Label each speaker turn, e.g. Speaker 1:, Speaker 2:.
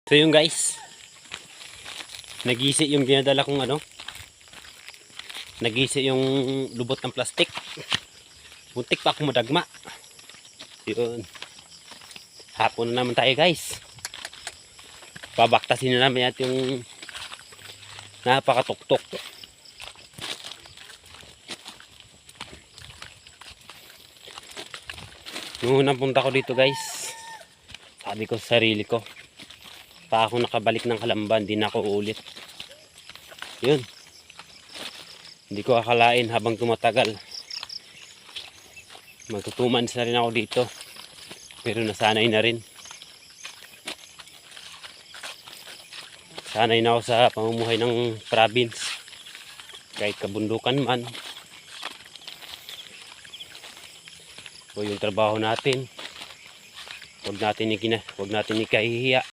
Speaker 1: So yun guys, nagisi yung ginadala kong nagisi yung lubot ng plastik. Muntik pa akong madagma. Yun. Hapon na naman tayo guys. Babaktasin na namin at yung napakatuktok. Noong unang punta ko dito guys, sabi ko sa sarili ko, pa ako nakabalik ng Kalamban, di na ako ulit. Yun. Hindi ko akalain habang tumatagal, magtutuman na rin ako dito. Pero nasanay na rin. Sanay na ako sa pamumuhay ng province. Kahit kabundukan man. O yung trabaho natin. Huwag natin ikahihiya.